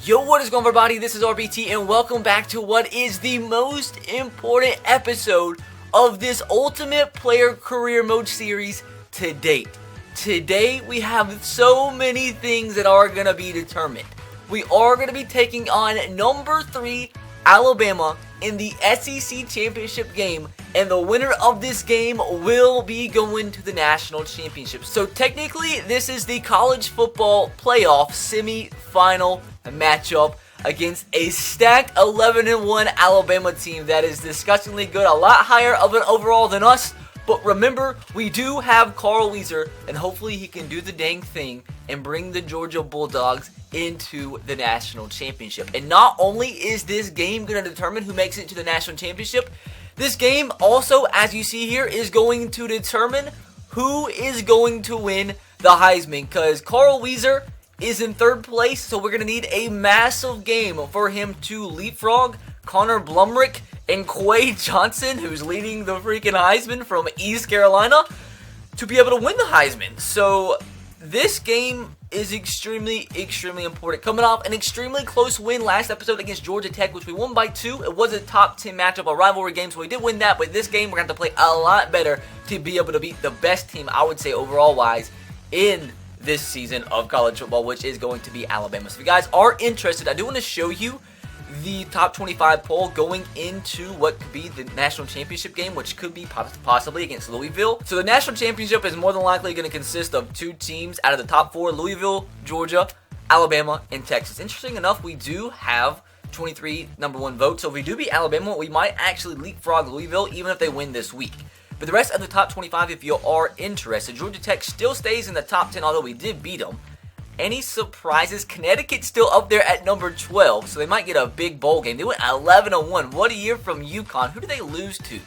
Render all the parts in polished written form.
Yo, what is going on, everybody? This is RBT and welcome back to what is the most important episode of this Ultimate Player Career Mode series to date. Today we have so many things that are going to be determined. We are going to be taking on number 3 Alabama in the SEC Championship game, and the winner of this game will be going to the National Championship. So technically this is the college football playoff semi-final matchup against a stacked 11-1 Alabama team that is disgustingly good, a lot higher of an overall than us. But remember, we do have Carl Weezer, and hopefully he can do the dang thing and bring the Georgia Bulldogs into the National Championship. And not only is this game going to determine who makes it to the National Championship, this game also, as you see here, is going to determine who is going to win the Heisman, because Carl Weezer is in 3rd place, so we're going to need a massive game for him to leapfrog Connor Blumrick and Quay Johnson, who's leading the freaking Heisman from East Carolina, to be able to win the Heisman. So this game is extremely important. Coming off an extremely close win last episode against Georgia Tech, which we won by 2. It was a top 10 matchup, a rivalry game, so we did win that. But this game, we're going to have to play a lot better to be able to beat the best team, I would say, overall-wise, in this season of college football, which is going to be Alabama. So if you guys are interested, I do want to show you the top 25 poll going into what could be the national championship game, which could be possibly against Louisville. So the national championship is more than likely going to consist of 2 teams out of the top 4: Louisville, Georgia, Alabama, and Texas. Interesting enough, we do have 23 number 1 votes. So if we do beat Alabama, we might actually leapfrog Louisville even if they win this week. But the rest of the top 25, if you are interested, Georgia Tech still stays in the top 10, although we did beat them. Any surprises? Connecticut's still up there at number 12, so they might get a big bowl game. They went 11-1. What a year from UConn. Who did they lose to?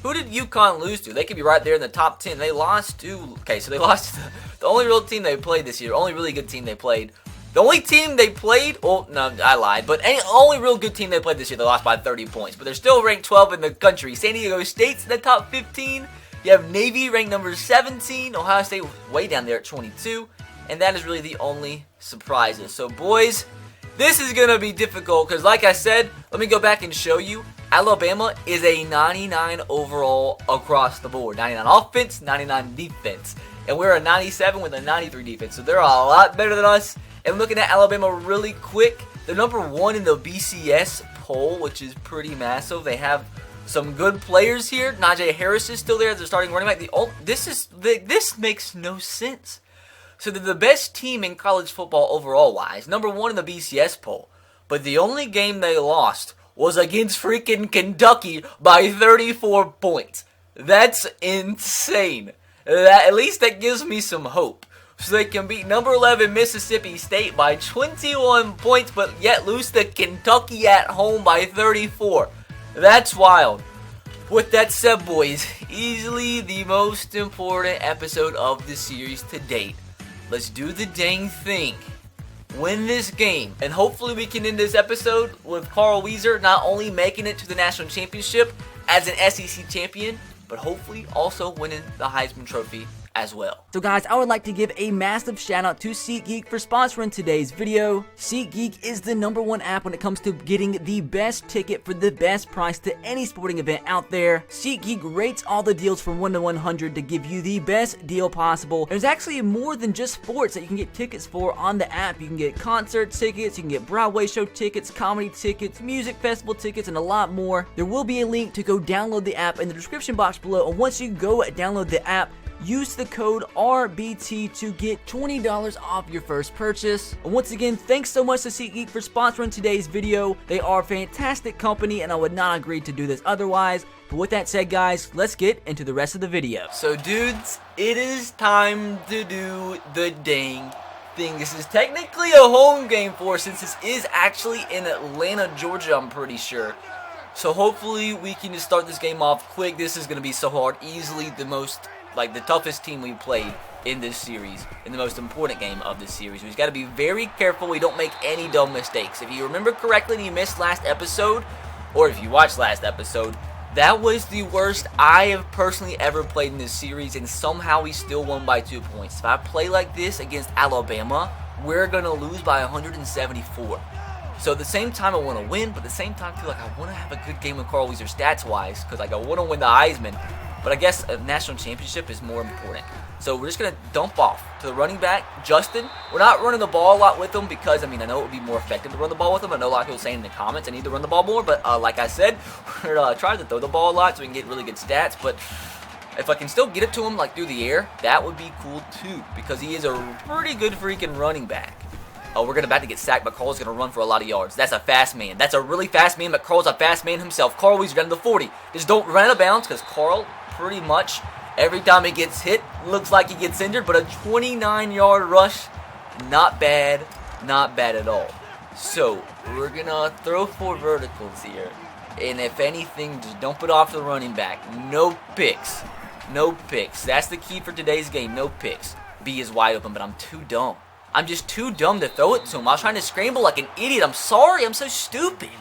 Who did UConn lose to? They could be right there in the top 10. They lost to... Okay, so they lost to the only real team they played this year. Only really good team they played. The only team they played... Oh, no, I lied. But only real good team they played this year, they lost by 30 points. But they're still ranked 12 in the country. San Diego State's in the top 15. You have Navy ranked number 17. Ohio State way down there at 22. And that is really the only surprises. So, boys, this is going to be difficult because, like I said, let me go back and show you. Alabama is a 99 overall across the board. 99 offense, 99 defense. And we're a 97 with a 93 defense. So they're a lot better than us. And looking at Alabama really quick, they're number 1 in the BCS poll, which is pretty massive. They have some good players here. Najee Harris is still there as their starting running back. This makes no sense. So they're the best team in college football overall-wise, number 1 in the BCS poll. But the only game they lost was against freaking Kentucky by 34 points. That's insane. At least that gives me some hope. So they can beat number 11 Mississippi State by 21 points, but yet lose to Kentucky at home by 34. That's wild. With that said, boys, easily the most important episode of the series to date. Let's do the dang thing. Win this game. And hopefully we can end this episode with Carl Weezer not only making it to the national championship as an SEC champion, but hopefully also winning the Heisman Trophy as well. So guys, I would like to give a massive shout out to SeatGeek for sponsoring today's video. SeatGeek is the number 1 app when it comes to getting the best ticket for the best price to any sporting event out there. SeatGeek rates all the deals from 1 to 100 to give you the best deal possible. There's actually more than just sports that you can get tickets for on the app. You can get concert tickets, you can get Broadway show tickets, comedy tickets, music festival tickets, and a lot more. There will be a link to go download the app in the description box below, and once you go download the app, use the code RBT to get $20 off your first purchase. And once again, thanks so much to SeatGeek for sponsoring today's video. They are a fantastic company, and I would not agree to do this otherwise. But with that said, guys, let's get into the rest of the video. So, dudes, it is time to do the dang thing. This is technically a home game for us since this is actually in Atlanta, Georgia, I'm pretty sure. So hopefully we can just start this game off quick. This is going to be so hard. Easily the toughest team we played in this series, in the most important game of this series. We've got to be very careful we don't make any dumb mistakes. If you remember correctly and you missed last episode, or if you watched last episode, that was the worst I have personally ever played in this series, and somehow we still won by 2 points. If I play like this against Alabama, we're going to lose by 174. So at the same time, I want to win, but at the same time, I feel like I want to have a good game with Carl Weezer stats-wise, because like I want to win the Heisman. But I guess a national championship is more important. So we're just going to dump off to the running back, Justin. We're not running the ball a lot with him because, I mean, I know it would be more effective to run the ball with him. I know a lot of people saying in the comments I need to run the ball more. But like I said, we're trying to throw the ball a lot so we can get really good stats. But if I can still get it to him like through the air, that would be cool too, because he is a pretty good freaking running back. Oh, we're about to get sacked, but Carl's going to run for a lot of yards. That's a fast man. That's a really fast man, but Carl's a fast man himself. Carl Weezer down to the 40. Just don't run out of bounds, because Carl, pretty much, every time he gets hit, looks like he gets injured, but a 29-yard rush, not bad. Not bad at all. So, we're going to throw 4 verticals here. And if anything, just dump it off to the running back. No picks. No picks. That's the key for today's game. No picks. B is wide open, but I'm too dumb. I'm just too dumb to throw it to him. I was trying to scramble like an idiot. I'm sorry. I'm so stupid.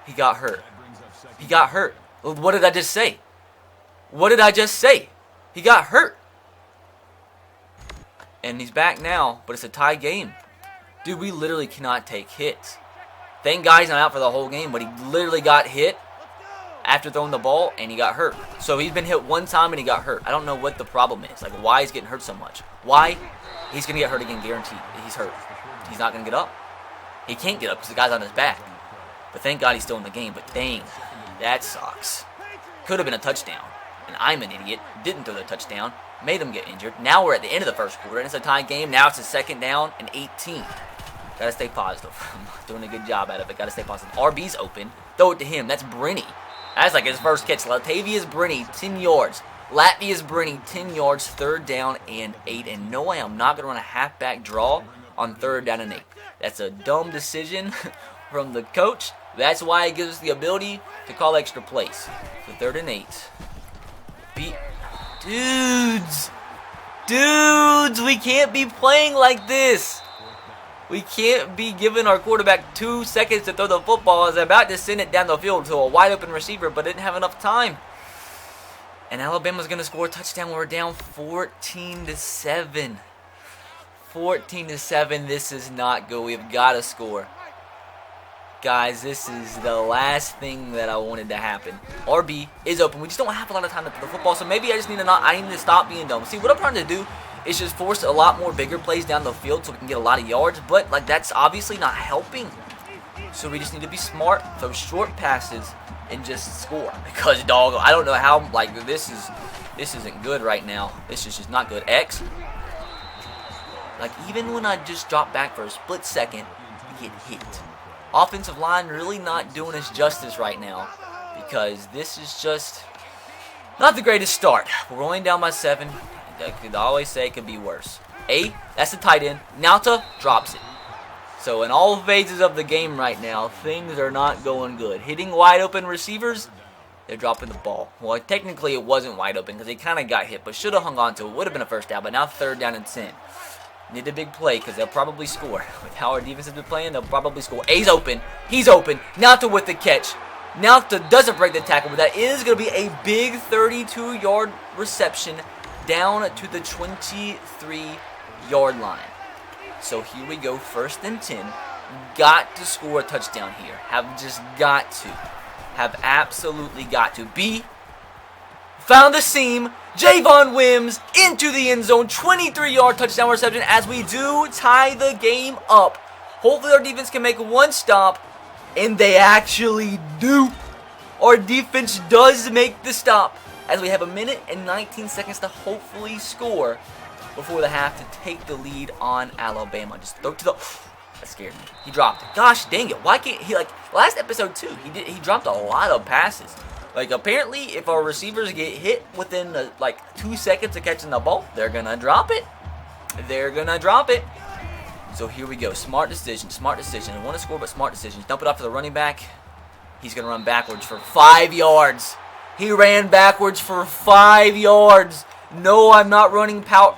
He got hurt. He got hurt. What did I just say? What did I just say? He got hurt. And he's back now, but it's a tie game. Dude, we literally cannot take hits. Thank God he's not out for the whole game, but he literally got hit after throwing the ball, and he got hurt. So he's been hit one time, and he got hurt. I don't know what the problem is. Like, why he's getting hurt so much. Why? He's going to get hurt again, guaranteed. He's hurt. He's not going to get up. He can't get up because the guy's on his back. But thank God he's still in the game. But dang, that sucks. Could have been a touchdown. And I'm an idiot. Didn't throw the touchdown. Made him get injured. Now we're at the end of the first quarter, and it's a tie game. Now it's a second down and 18. Gotta stay positive. I'm doing a good job out of it. Gotta stay positive. RB's open. Throw it to him. That's Brenny. That's like his first catch. Latavius Brenny, 10 yards. Latvia's Brenny, 10 yards, 3rd down and 8. And no way, I'm not going to run a halfback draw on 3rd down and 8. That's a dumb decision from the coach. That's why it gives us the ability to call extra plays. So 3rd and 8. Dudes, we can't be playing like this. We can't be giving our quarterback 2 seconds to throw the football. I was about to send it down the field to a wide open receiver, but didn't have enough time. And Alabama's going to score a touchdown. We're down 14-7. 14-7. This is not good. We've got to score. Guys, this is the last thing that I wanted to happen. RB is open. We just don't have a lot of time to throw the football, so maybe I just need to stop being dumb. See, what I'm trying to do is just force a lot more bigger plays down the field so we can get a lot of yards, but like that's obviously not helping. So we just need to be smart, throw short passes, and just score. Because dog, I don't know how like this isn't good right now. This is just not good. X. Like even when I just drop back for a split second, we get hit. Offensive line really not doing us justice right now because this is just not the greatest start. We're only down by 7. I could always say it could be worse. That's the tight end. Nauta drops it. So in all phases of the game right now, things are not going good. Hitting wide open receivers, they're dropping the ball. Well, technically it wasn't wide open because they kind of got hit, but should have hung on to it. Would have been a first down, but now 3rd down and 10. Need a big play because they'll probably score. With how our defense has been playing, they'll probably score. A's open. He's open. Nauta with the catch. Nauta doesn't break the tackle, but that is going to be a big 32-yard reception down to the 23-yard line. So here we go, 1st and 10. Got to score a touchdown here. Have just got to. Have absolutely got to. B found the seam. Javon Wims into the end zone. 23-yard touchdown reception as we do tie the game up. Hopefully our defense can make one stop. And they actually do. Our defense does make the stop. As we have 1 minute and 19 seconds to hopefully score before the half to take the lead on Alabama. Just throw to the... That scared me. He dropped it. Gosh dang it. Why can't he, like, last episode too, he dropped a lot of passes. Like, apparently, if our receivers get hit within, 2 seconds of catching the ball, they're going to drop it. They're going to drop it. So here we go. Smart decision. Smart decision. I want to score, but smart decisions. Dump it off to the running back. He's going to run backwards for 5 yards. He ran backwards for 5 yards. No, I'm not running power.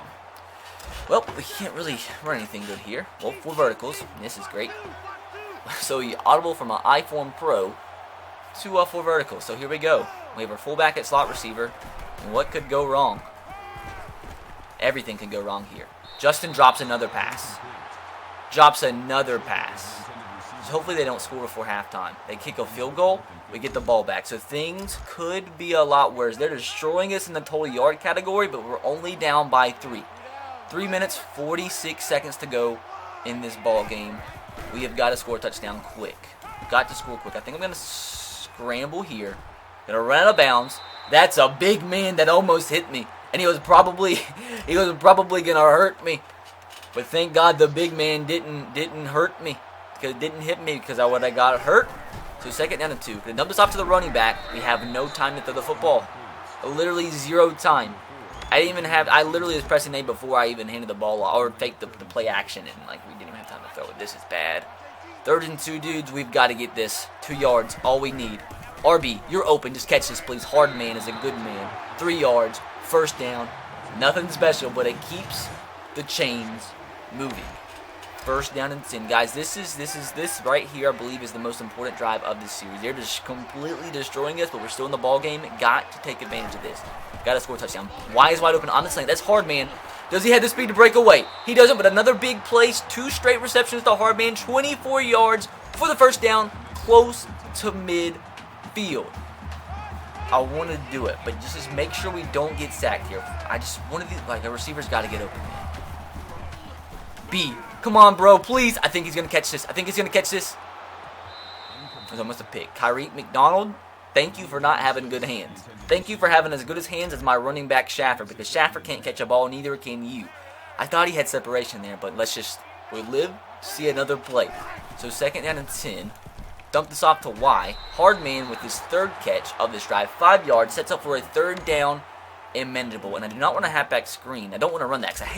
Well, we can't really run anything good here. Well, 4 verticals. This is great. So you audible from an iPhone Pro to 4 verticals. So here we go. We have our fullback at slot receiver. And what could go wrong? Everything could go wrong here. Justin drops another pass. Drops another pass. hopefully they don't score before halftime. They kick a field goal, we get the ball back. So things could be a lot worse. They're destroying us in the total yard category, but we're only down by 3. 3 minutes, 46 seconds to go in this ball game. We have got to score a touchdown quick. Got to score quick. I think I'm going to scramble here. Going to run out of bounds. That's a big man that almost hit me. And he was probably going to hurt me. But thank God the big man didn't hurt me. Because it didn't hit me because I would have got hurt. So second down and 2. Gonna dump this off to the running back. We have no time to throw the football. Literally 0 time. I literally was pressing A before I even handed the ball off, or faked the play action, and like we didn't even have time to throw it. This is bad. 3rd and 2, dudes. We've got to get this. 2 yards, all we need. RB, you're open. Just catch this, please. Hard man is a good man. 3 yards, 1st down. Nothing special, but it keeps the chains moving. 1st down and 10, guys. This right here, I believe, is the most important drive of this series. They're just completely destroying us, but we're still in the ball game. Got to take advantage of this. Got to score a touchdown. Wide open on the slant. That's hard man. Does he have the speed to break away? He doesn't, but another big place. 2 straight receptions to hard man. 24 yards for the 1st down, close to midfield. I want to do it, but just make sure we don't get sacked here. I just want to like the receiver's got to get open, man. B. Come on, bro, please. I think he's going to catch this. It was almost a pick. Kyrie McDonald, thank you for not having good hands. Thank you for having as good as hands as my running back Schaffer, because Schaffer can't catch a ball, neither can you. I thought he had separation there, but we live to see another play. So 2nd down and 10. Dump this off to Y. Hard man with his 3rd catch of this drive. 5 yards, sets up for a 3rd down and manageable. And I do not want a halfback screen. I don't want to run that because I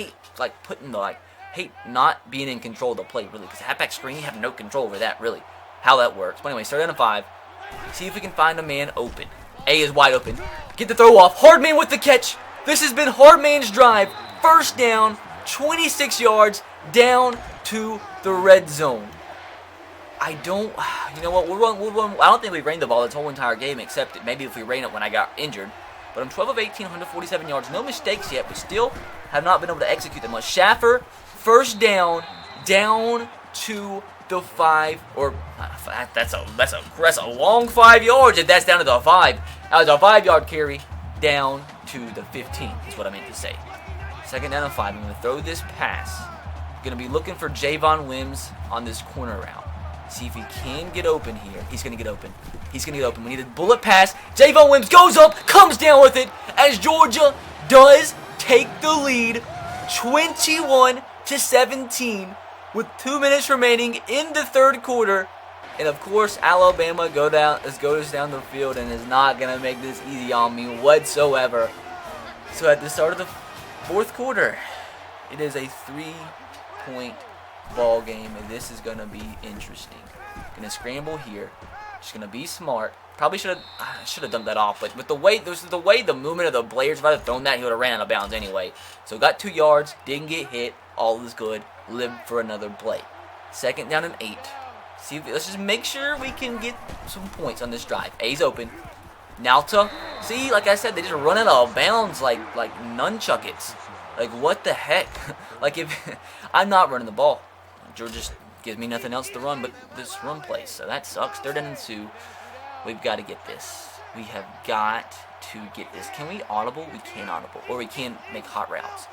hate not being in control of the play, really, because halfback screen, you have no control over that, really, how that works. But anyway, 3rd down and 5. See if we can find a man open. A is wide open. Get the throw off. Hard man with the catch. This has been Hard man's drive. 1st down, 26 yards, down to the red zone. You know what, we'll run. I don't think we ran the ball this whole entire game, except maybe if we ran it when I got injured. But I'm 12 of 18, 147 yards. No mistakes yet, but still have not been able to execute them much. Schaffer, 1st down to the 5, or that's a long 5 yards if that's down to the 5. That was a 5-yard carry down to the 15 is what I meant to say. 2nd down and 5. I'm going to throw this pass. Going to be looking for Javon Wims on this corner route. See if he can get open here. He's going to get open. We need a bullet pass. Javon Wims goes up, comes down with it, as Georgia does take the lead 21-17 with 2 minutes remaining in the 3rd quarter. And of course, Alabama goes down the field and is not going to make this easy on me whatsoever. So at the start of the 4th quarter, it is a 3-point ball game, and this is going to be interesting. Going to scramble here. Just going to be smart. Probably should have done that off, but with the way the movement of the players, if I had thrown that, he would have ran out of bounds anyway. So got 2 yards, didn't get hit, all is good. Live for another play. 2nd down and 8. Let's just make sure we can get some points on this drive. A's open. Nalta. See, like I said, they just run out of bounds like nunchuckets. Like, what the heck? Like, if I'm not running the ball, Georgia just gives me nothing else to run but this run play. So that sucks. 3rd down and 2. We've got to get this. We have got to get this. Can we audible? We can audible. Or we can make hot routes.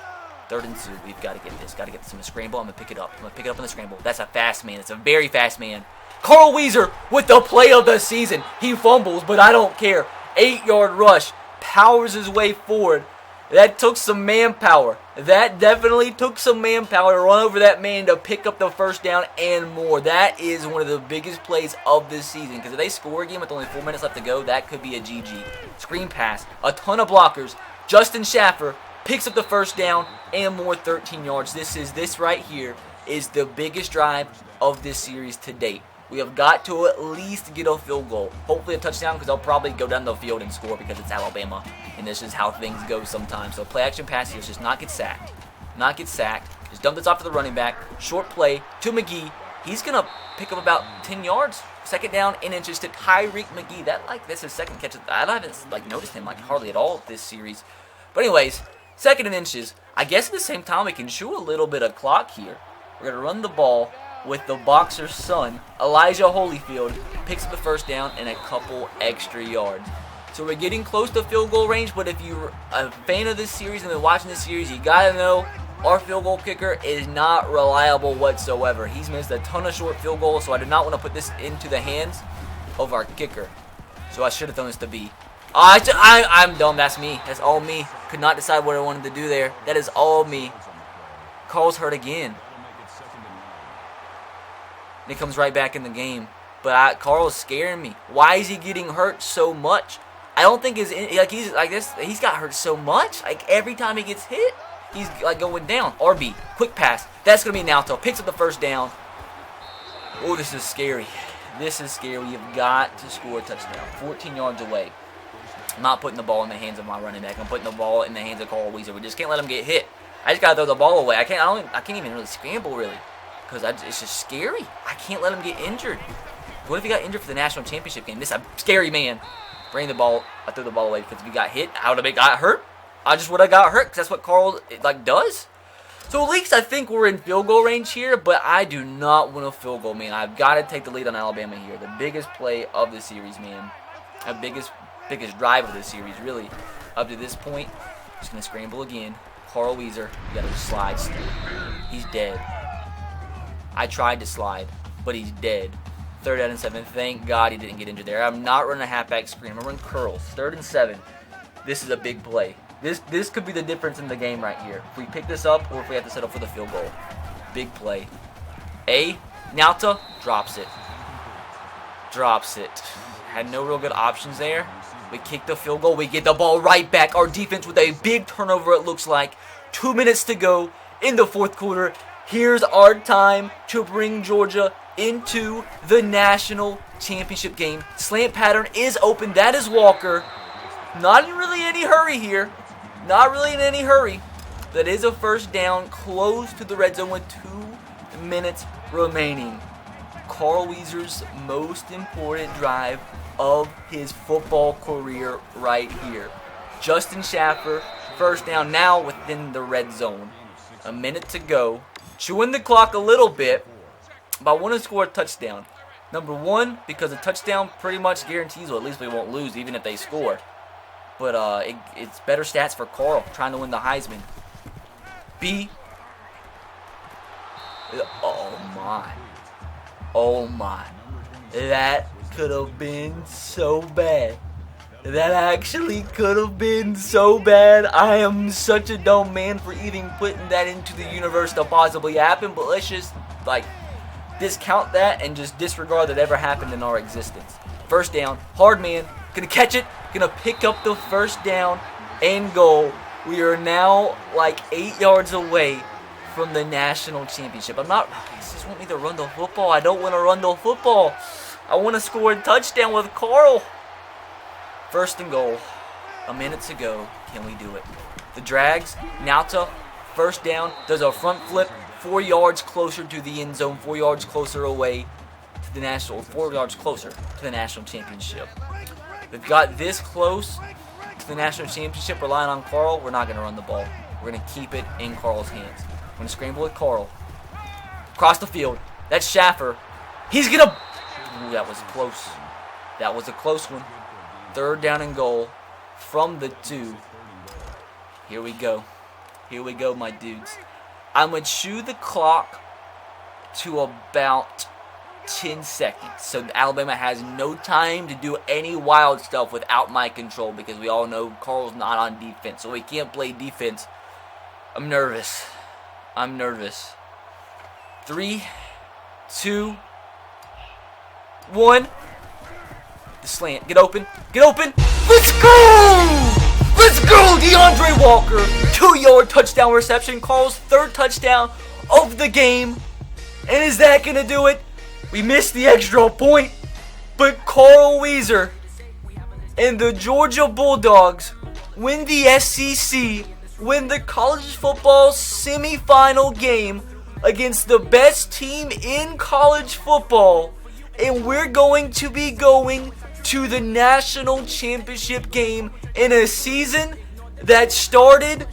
3rd and 2. We've got to get this. Got to get this in the scramble. I'm going to pick it up. On the scramble. That's a fast man. It's a very fast man. Carl Weezer with the play of the season. He fumbles, but I don't care. 8-yard rush. Powers his way forward. That took some manpower. That definitely took some manpower to run over that man to pick up the 1st down and more. That is one of the biggest plays of this season, because if they score again with only 4 minutes left to go, that could be a GG. Screen pass. A ton of blockers. Justin Schaffer picks up the 1st down and more, 13 yards. This right here is the biggest drive of this series to date. We have got to at least get a field goal. Hopefully a touchdown, because they'll probably go down the field and score because it's Alabama. And this is how things go sometimes. So play action pass here. Just not get sacked. Just dump this off to the running back. Short play to McGee. He's going to pick up about 10 yards. 2nd down and inches to Tyreek McGee. That's his 2nd catch. I haven't noticed him hardly at all this series. But anyways, 2nd and inches. I guess at the same time we can shoot a little bit of clock here. We're going to run the ball with the boxer's son, Elijah Holyfield, picks up the first down and a couple extra yards. So we're getting close to field goal range, but if you're a fan of this series and been watching this series, you gotta know our field goal kicker is not reliable whatsoever. He's missed a ton of short field goals, so I do not want to put this into the hands of our kicker. So I should have thrown this to B. I'm dumb. That's me. That's all me. Could not decide what I wanted to do there. That is all me. Carl's hurt again. And he comes right back in the game. But Carl's scaring me. Why is he getting hurt so much? I don't think he's like this. He's got hurt so much. Like every time he gets hit, he's like going down. RB, quick pass. That's gonna be Nalto. Picks up the first down. Oh, this is scary. This is scary. You've got to score a touchdown. 14 yards away. I'm not putting the ball in the hands of my running back. I'm putting the ball in the hands of Carl Weezer. We just can't let him get hit. I just gotta throw the ball away. I can't even really scramble really, because it's just scary. I can't let him get injured. What if he got injured for the national championship game? This is a scary man. Bring the ball. I threw the ball away because if he got hit, I would have got hurt. I just would have got hurt because that's what Carl does. So at least I think we're in field goal range here, but I do not want a field goal, man. I've got to take the lead on Alabama here. The biggest play of the series, man. The biggest drive of the series, really, up to this point. Just going to scramble again. Carl Weezer, you got to slide. He's dead. I tried to slide, but he's dead. 3rd down and 7. Thank God he didn't get injured there. I'm not running a halfback screen. I'm running curls. 3rd and 7. This is a big play. This could be the difference in the game right here. If we pick this up or if we have to settle for the field goal. Big play. Nalta drops it. Drops it. Had no real good options there. We kick the field goal. We get the ball right back. Our defense with a big turnover, it looks like. 2 minutes to go in the 4th quarter. Here's our time to bring Georgia into the national championship game. Slant pattern is open. That is Walker. Not in really any hurry here. Not really in any hurry. That is a first down close to the red zone with 2 minutes remaining. Carl Weezer's most important drive of his football career right here. Justin Schaffer, first down now within the red zone. A minute to go. Chewing the clock a little bit. But I want to score a touchdown. Number one, because a touchdown pretty much guarantees, well, at least we won't lose even if they score. But it's better stats for Carl trying to win the Heisman. B. Oh my. Oh my. That could have been so bad. That actually could have been so bad. I am such a dumb man for even putting that into the universe to possibly happen. But let's just, discount that and just disregard that ever happened in our existence. First down. Hard man. Gonna catch it. Gonna pick up the first down and goal. We are now 8 yards away from the national championship. You just want me to run the football. I don't want to run the football. I want to score a touchdown with Carl. First and goal. A minute to go. Can we do it? The drags. Nalta. First down. Does a front flip. 4 yards closer to the end zone. 4 yards closer away to the national. 4 yards closer to the national championship. We've got this close to the national championship. Relying on Carl. We're not going to run the ball. We're going to keep it in Carl's hands. We're going to scramble with Carl. Across the field. That's Schaffer. He's going to... Ooh, that was close. That was a close one. 3rd down and goal from the 2. Here we go. Here we go, my dudes. I'm going to chew the clock to about 10 seconds. So Alabama has no time to do any wild stuff without my control because we all know Carl's not on defense. So we can't play defense. I'm nervous. 3, 2, 1. The slant. Get open. Let's go! Let's go! DeAndre Walker. 2-yard touchdown reception. Carl's 3rd touchdown of the game. And is that going to do it? We missed the extra point. But Carl Weezer and the Georgia Bulldogs win the SEC, win the college football semifinal game against the best team in college football. And we're going to be going to the national championship game in a season that started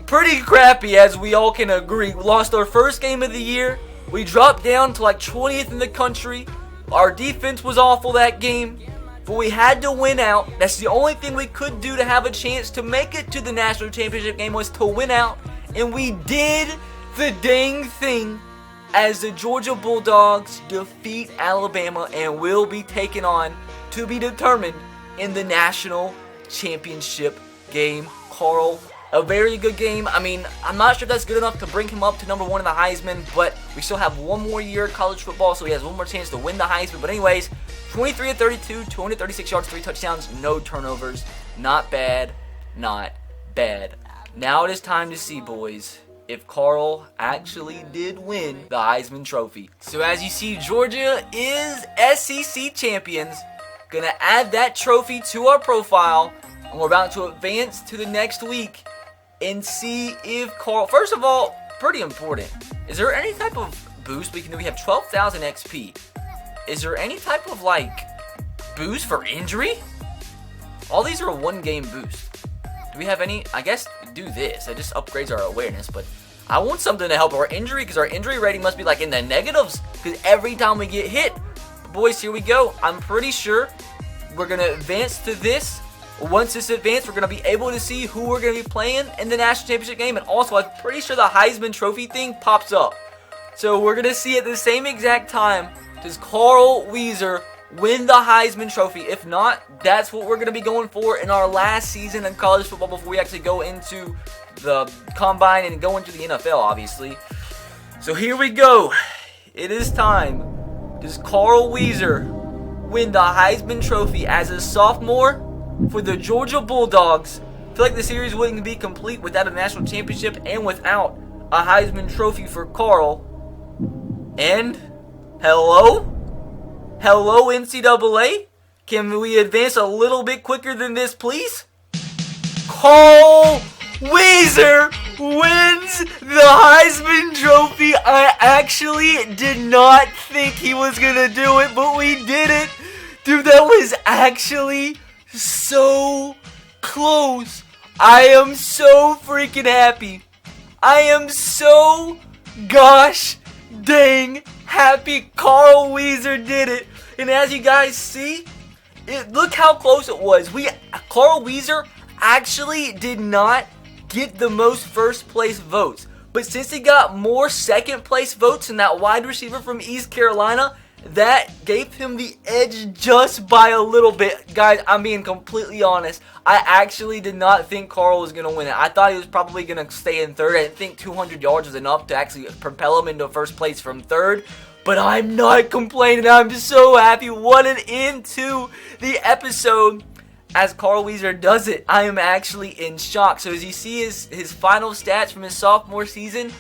pretty crappy, as we all can agree. We lost our first game of the year We dropped down to like 20th in the country. Our defense was awful that game, but we had to win out. That's the only thing we could do to have a chance to make it to the national championship game, was to win out. And we did the dang thing as the Georgia Bulldogs defeat Alabama and will be taken on to be determined in the national championship game. Carl, a very good game. I mean, I'm not sure if that's good enough to bring him up to number 1 in the Heisman, but we still have one more year of college football, so he has one more chance to win the Heisman. But anyways, 23 of 32, 236 yards, 3 touchdowns, no turnovers. Not bad, not bad. Now it is time to see, boys, if Carl actually did win the Heisman Trophy. So as you see, Georgia is SEC champions. Gonna add that trophy to our profile, and we're about to advance to the next week and see if Carl... First of all, pretty important, is there any type of boost we can do? We have 12,000 XP. Is there any type of, like, boost for injury? All these are a 1-game boost. Do we have any? I guess do this. It just upgrades our awareness, but I want something to help our injury, because our injury rating must be like in the negatives, because every time we get hit. Boys, here we go. I'm pretty sure we're going to advance to this. Once this advances, we're going to be able to see who we're going to be playing in the national championship game, and also I'm pretty sure the Heisman Trophy thing pops up. So we're going to see at the same exact time, does Carl Wieser win the Heisman Trophy? If not, that's what we're going to be going for in our last season in college football before we actually go into the combine and go into the NFL, obviously. So here we go. It is time. Does Carl Wieser win the Heisman Trophy as a sophomore for the Georgia Bulldogs? I feel like the series wouldn't be complete without a national championship and without a Heisman Trophy for Carl. And hello? Hello, NCAA? Can we advance a little bit quicker than this, please? Carl Wieser wins the Heisman Trophy. I actually did not think he was going to do it, but we did it. Dude, that was actually so close. I am so freaking happy. I am so gosh dang happy Carl Wieser did it. And as you guys see, look how close it was. Carl Wieser actually did not get the most first place votes, but since he got more second place votes than that wide receiver from East Carolina, that gave him the edge just by a little bit. Guys, I'm being completely honest. I actually did not think Carl was going to win it. I thought he was probably going to stay in third. I didn't think 200 yards was enough to actually propel him into first place from third. But I'm not complaining. I'm just so happy. What an end to the episode as Carl Wieser does it. I am actually in shock. So as you see his final stats from his sophomore season,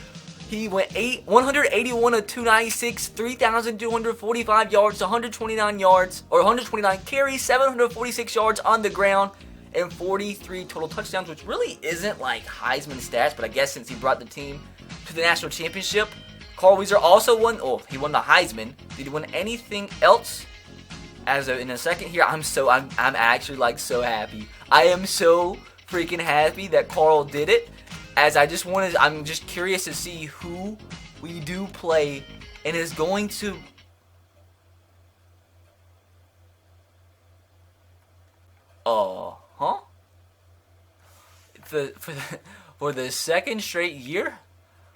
he went 181 of 296, 3,245 yards, 129 carries, 746 yards on the ground, and 43 total touchdowns, which really isn't like Heisman stats, but I guess since he brought the team to the national championship. Carl Wieser also won, he won the Heisman. Did he win anything else? In a second here, I'm actually like so happy. I am so freaking happy that Carl did it. I'm just curious to see who we do play and is going to... For the second straight year,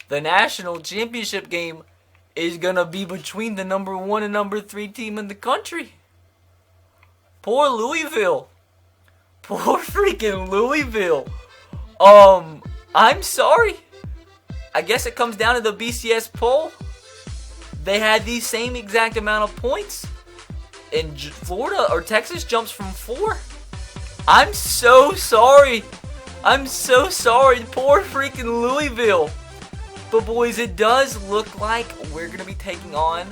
the national championship game is going to be between the number 1 and number 3 team in the country. Poor Louisville. Poor freaking Louisville. I'm sorry. I guess it comes down to the BCS poll. They had the same exact amount of points. And Florida or Texas jumps from 4. I'm so sorry. I'm so sorry. Poor freaking Louisville. But boys, it does look like we're going to be taking on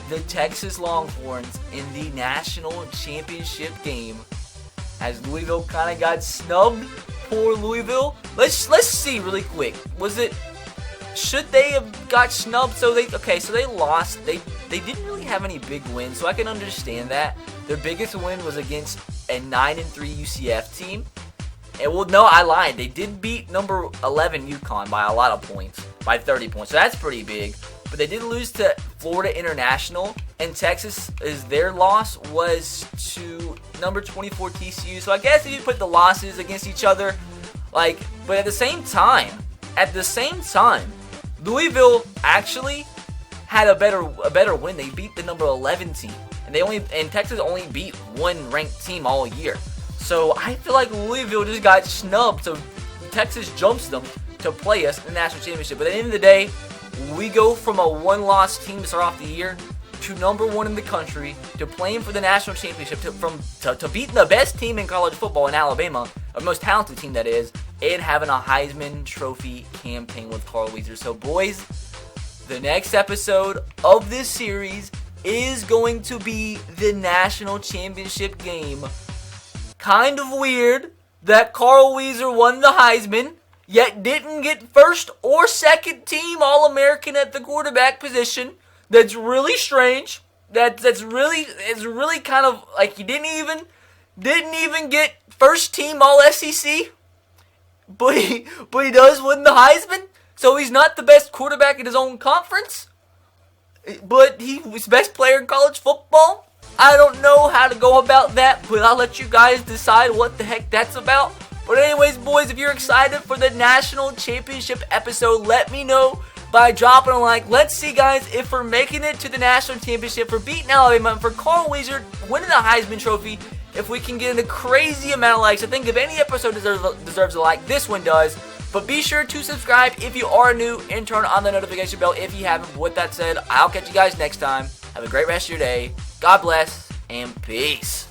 the Texas Longhorns in the national championship game. As Louisville kind of got snubbed. Poor Louisville. Let's see really quick. Should they have got snubbed? So they lost. They didn't really have any big wins, so I can understand that. Their biggest win was against a 9-3 UCF team. And well, no, I lied. They did beat number 11 UConn by a lot of points, by 30 points. So that's pretty big. but they did lose to Florida International, and their loss was to number 24 TCU. So I guess if you put the losses against each other, but at the same time, Louisville actually had a better win. They beat the number 11 team, and Texas only beat one ranked team all year. So I feel like Louisville just got snubbed. So Texas jumps them to play us in the national championship. But at the end of the day, we go from a one-loss team to start off the year to number 1 in the country, to playing for the national championship, to beating the best team in college football in Alabama, the most talented team that is, and having a Heisman Trophy campaign with Carl Weezer. So boys, the next episode of this series is going to be the national championship game. Kind of weird that Carl Weezer won the Heisman, yet didn't get first or second team All-American at the quarterback position. That's really strange. It's really kind of like he didn't even get first team All-SEC, but he does win the Heisman. So he's not the best quarterback in his own conference, but he was best player in college football. I don't know how to go about that, but I'll let you guys decide what the heck that's about. But anyways, boys, if you're excited for the national championship episode, let me know by dropping a like. Let's see, guys, if we're making it to the national championship, for beating Alabama, and for Carl Weezer winning the Heisman Trophy. If we can get in a crazy amount of likes, I think if any episode deserves a like, this one does. But be sure to subscribe if you are new and turn on the notification bell if you haven't. With that said, I'll catch you guys next time. Have a great rest of your day. God bless and peace.